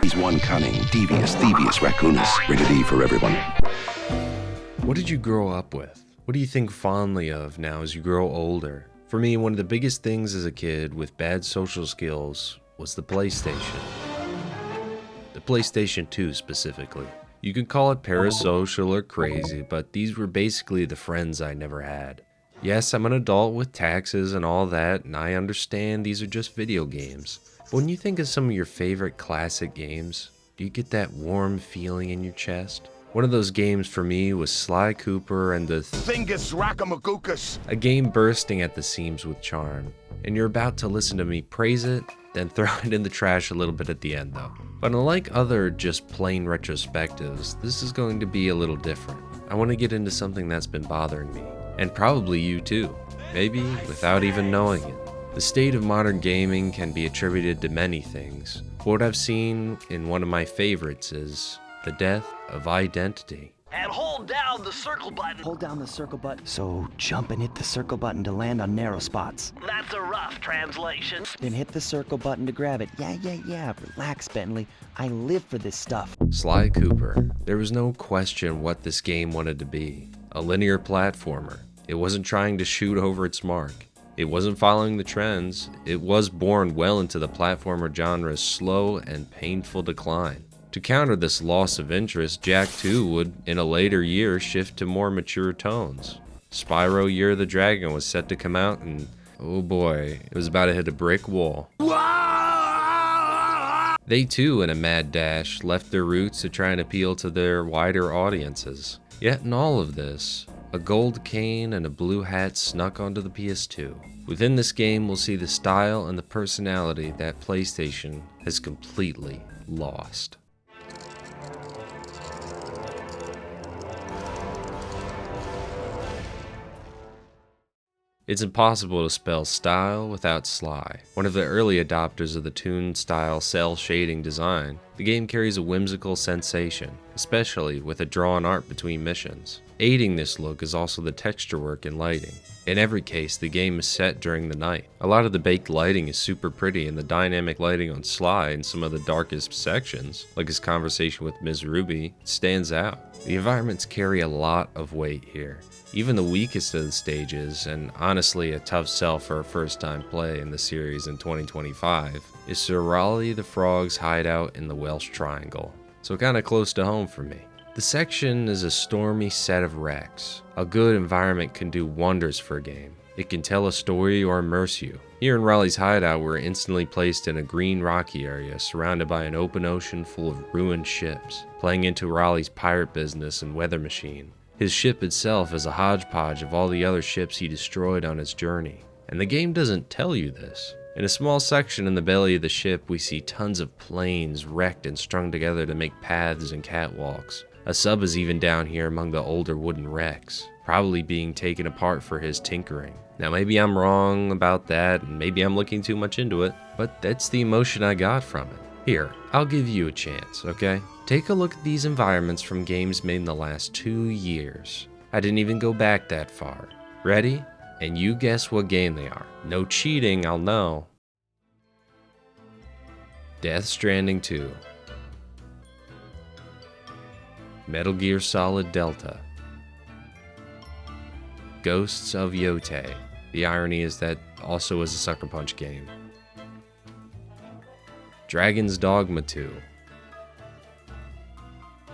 He's one cunning, devious, thievious raccoonus, rated E for everyone. What did you grow up with? What do you think fondly of now as you grow older? For me, one of the biggest things as a kid with bad social skills was the PlayStation. The PlayStation 2 specifically. You can call it parasocial or crazy, but these were basically the friends I never had. Yes, I'm an adult with taxes and all that, and I understand these are just video games. But when you think of some of your favorite classic games, do you get that warm feeling in your chest? One of those games for me was Sly Cooper and the Thingus Rackamagookus. a game bursting at the seams with charm. And you're about to listen to me praise it, then throw it in the trash a little bit at the end though. But unlike other just plain retrospectives, this is going to be a little different. I want to get into something that's been bothering me, and probably you too, maybe without even knowing it. The state of modern gaming can be attributed to many things. What I've seen in one of my favorites is the death of identity. And hold down the circle button. Hold down the circle button. So jump and hit the circle button to land on narrow spots. That's a rough translation. Then hit the circle button to grab it. Yeah. Relax, Bentley. I live for this stuff. Sly Cooper. There was no question what this game wanted to be. A linear platformer. It wasn't trying to shoot over its mark. It wasn't following the trends. It was born well into the platformer genre's slow and painful decline. To counter this loss of interest, Jak 2 would, in a later year, shift to more mature tones. Spyro Year of the Dragon was set to come out and, oh boy, it was about to hit a brick wall. They too, in a mad dash, left their roots to try and appeal to their wider audiences. Yet in all of this, a gold cane and a blue hat snuck onto the PS2. Within this game, we'll see the style and the personality that PlayStation has completely lost. It's impossible to spell style without Sly. One of the early adopters of the toon-style cell shading design, the game carries a whimsical sensation, especially with a drawn art between missions. Aiding this look is also the texture work and lighting. In every case, the game is set during the night. A lot of the baked lighting is super pretty, and the dynamic lighting on Sly in some of the darkest sections, like his conversation with Ms. Ruby, stands out. The environments carry a lot of weight here. Even the weakest of the stages, and honestly a tough sell for a first time play in the series in 2025, is Sir Raleigh the Frog's hideout in the Welsh Triangle, so kinda close to home for me. The section is a stormy set of wrecks. A good environment can do wonders for a game. It can tell a story or immerse you. Here in Raleigh's hideout, we're instantly placed in a green rocky area surrounded by an open ocean full of ruined ships, playing into Raleigh's pirate business and weather machine. His ship itself is a hodgepodge of all the other ships he destroyed on his journey, and the game doesn't tell you this. In a small section in the belly of the ship, we see tons of planes wrecked and strung together to make paths and catwalks. A sub is even down here among the older wooden wrecks, probably being taken apart for his tinkering. Now maybe I'm wrong about that, and maybe I'm looking too much into it, but that's the emotion I got from it. Here, I'll give you a chance, okay? Take a look at these environments from games made in the last 2 years. I didn't even go back that far. Ready? And you guess what game they are. No cheating, I'll know. Death Stranding 2. Metal Gear Solid Delta. Ghosts of Yotei. The irony is that also is a Sucker Punch game. Dragon's Dogma 2.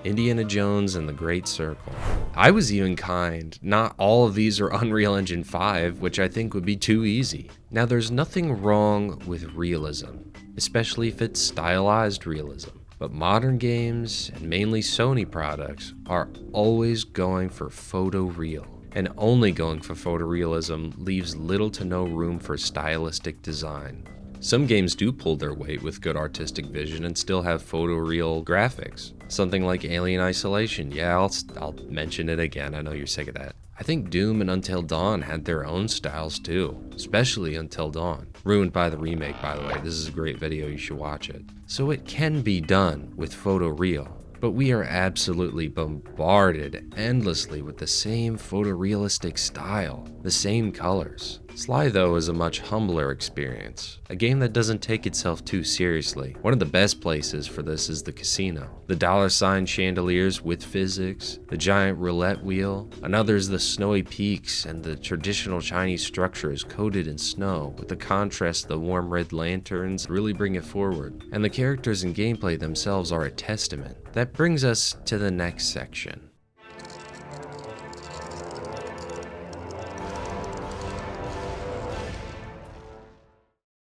Indiana Jones and the Great Circle. I was even kind. Not all of these are Unreal Engine 5, which I think would be too easy. Now there's nothing wrong with realism, especially if it's stylized realism. But modern games, and mainly Sony products, are always going for photoreal. And only going for photorealism leaves little to no room for stylistic design. Some games do pull their weight with good artistic vision and still have photoreal graphics. Something like Alien Isolation. Yeah, I'll mention it again, I know you're sick of that. I think Doom and Until Dawn had their own styles too, especially Until Dawn. Ruined by the remake, by the way. This is a great video, you should watch it. So it can be done with photoreal, but we are absolutely bombarded endlessly with the same photorealistic style, the same colors. Sly, though, is a much humbler experience, a game that doesn't take itself too seriously. One of the best places for this is the casino. The $ chandeliers with physics, the giant roulette wheel. Another is the snowy peaks and the traditional Chinese structures coated in snow, with the contrast of the warm red lanterns really bring it forward. And the characters and gameplay themselves are a testament. That brings us to the next section.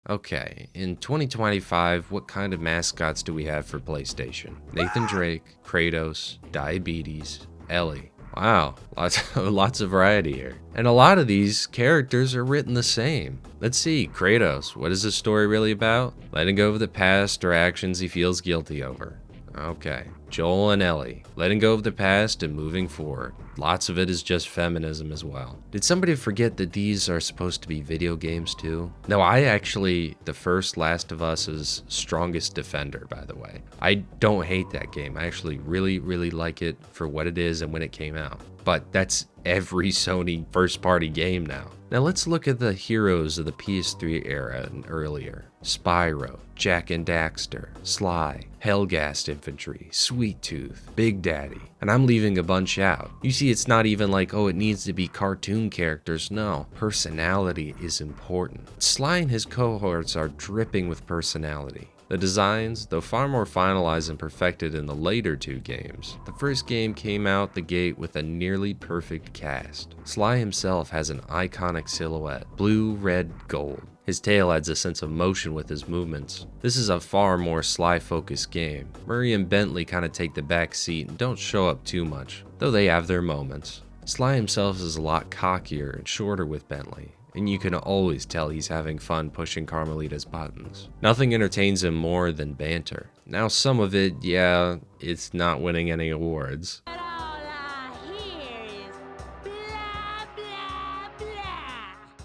Okay, in 2025, what kind of mascots do we have for PlayStation? Nathan Drake, Kratos, Diabetes, Ellie. Wow, lots of variety here. And a lot of these characters are written the same. Let's see, Kratos, what is the story really about? Letting go of the past or actions he feels guilty over. Okay. Joel and Ellie, letting go of the past and moving forward. Lots of it is just feminism as well. Did somebody forget that these are supposed to be video games too? No, the first Last of Us is Strongest Defender, by the way. I don't hate that game. I actually really like it for what it is and when it came out. But that's every Sony first-party game now. Now let's look at the heroes of the PS3 era and earlier. Spyro, Jak and Daxter, Sly, Hellgast Infantry, Sweet Tooth, Big Daddy, and I'm leaving a bunch out. You see, it's not even like, oh, it needs to be cartoon characters. No, personality is important. Sly and his cohorts are dripping with personality. The designs, though far more finalized and perfected in the later two games, the first game came out the gate with a nearly perfect cast. Sly himself has an iconic silhouette, blue, red, gold. His tail adds a sense of motion with his movements. This is a far more Sly-focused game. Murray and Bentley kind of take the back seat and don't show up too much, though they have their moments. Sly himself is a lot cockier and shorter with Bentley, and you can always tell he's having fun pushing Carmelita's buttons. Nothing entertains him more than banter. Now some of it, yeah, it's not winning any awards. But all I hear is blah,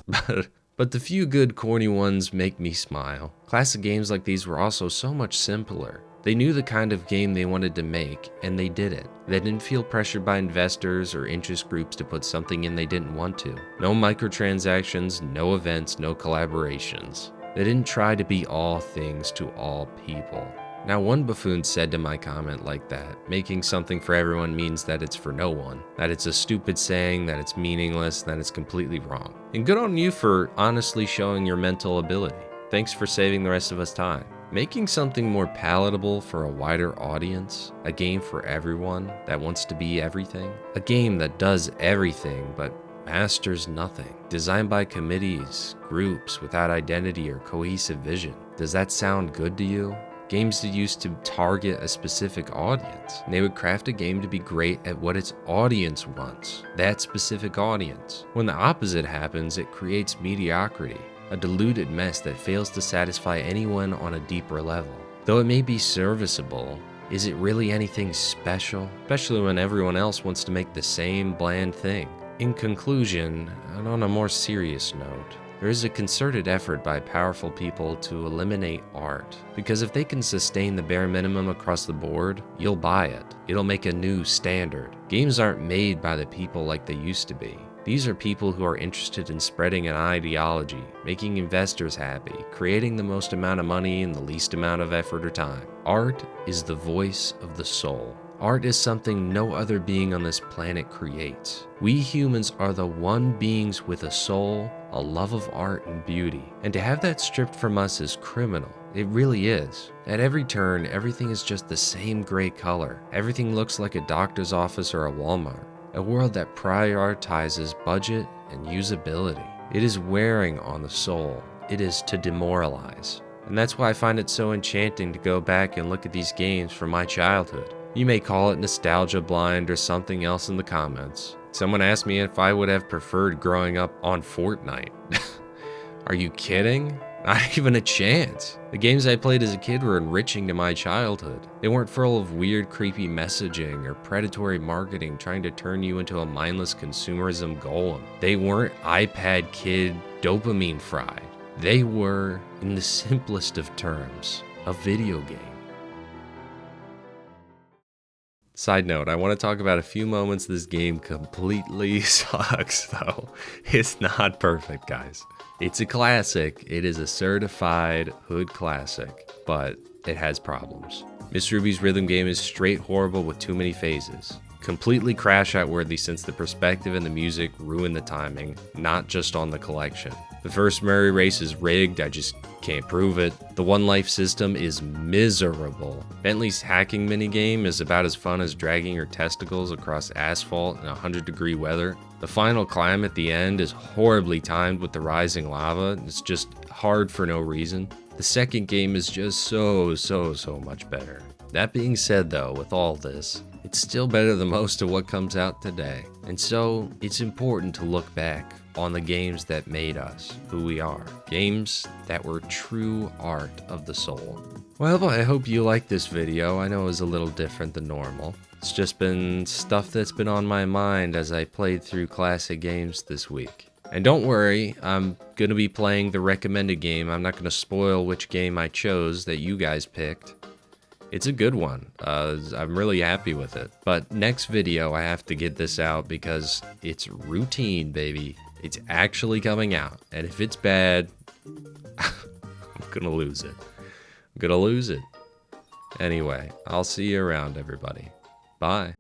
blah, blah. But the few good corny ones make me smile. Classic games like these were also so much simpler. They knew the kind of game they wanted to make, and they did it. They didn't feel pressured by investors or interest groups to put something in they didn't want to. No microtransactions, no events, no collaborations. They didn't try to be all things to all people. Now, one buffoon said to my comment like that, making something for everyone means that it's for no one, that it's a stupid saying, that it's meaningless, that it's completely wrong. And good on you for honestly showing your mental ability. Thanks for saving the rest of us time. Making something more palatable for a wider audience, a game for everyone that wants to be everything, a game that does everything but masters nothing, designed by committees, groups without identity or cohesive vision. Does that sound good to you? Games that used to target a specific audience, and they would craft a game to be great at what its audience wants, that specific audience. When the opposite happens, it creates mediocrity, a diluted mess that fails to satisfy anyone on a deeper level. Though it may be serviceable, is it really anything special? Especially when everyone else wants to make the same bland thing. In conclusion, and on a more serious note, there is a concerted effort by powerful people to eliminate art, because if they can sustain the bare minimum across the board, you'll buy it. It'll make a new standard. Games aren't made by the people like they used to be. These are people who are interested in spreading an ideology, making investors happy, creating the most amount of money in the least amount of effort or time. Art is the voice of the soul. Art is something no other being on this planet creates. We humans are the one beings with a soul, a love of art and beauty. And to have that stripped from us is criminal. It really is. At every turn, everything is just the same gray color. Everything looks like a doctor's office or a Walmart. A world that prioritizes budget and usability. It is wearing on the soul. It is to demoralize. And that's why I find it so enchanting to go back and look at these games from my childhood. You may call it nostalgia blind or something else in the comments. Someone asked me if I would have preferred growing up on Fortnite. Are you kidding? Not even a chance. The games I played as a kid were enriching to my childhood. They weren't full of weird, creepy messaging or predatory marketing trying to turn you into a mindless consumerism golem. They weren't iPad kid dopamine fried. They were, in the simplest of terms, a video game. Side note, I want to talk about a few moments this game completely sucks, though. It's not perfect, guys. It's a classic. It is a certified hood classic, but it has problems. Miss Ruby's rhythm game is straight horrible with too many phases. Completely crash out worthy since the perspective and the music ruin the timing, not just on the collection. The first Murray race is rigged, I just can't prove it. The one life system is miserable. Bentley's hacking minigame is about as fun as dragging your testicles across asphalt in 100-degree weather. The final climb at the end is horribly timed with the rising lava. It's just hard for no reason. The second game is just so much better. That being said though, with all this, it's still better than most of what comes out today. And so, it's important to look back on the games that made us who we are. Games that were true art of the soul. Well, I hope you liked this video. I know it was a little different than normal. It's just been stuff that's been on my mind as I played through classic games this week. And don't worry, I'm gonna be playing the recommended game. I'm not gonna spoil which game I chose that you guys picked. It's a good one. I'm really happy with it. But next video, I have to get this out because it's routine, baby. It's actually coming out. And if it's bad, I'm gonna lose it. I'm gonna lose it. Anyway, I'll see you around, everybody. Bye.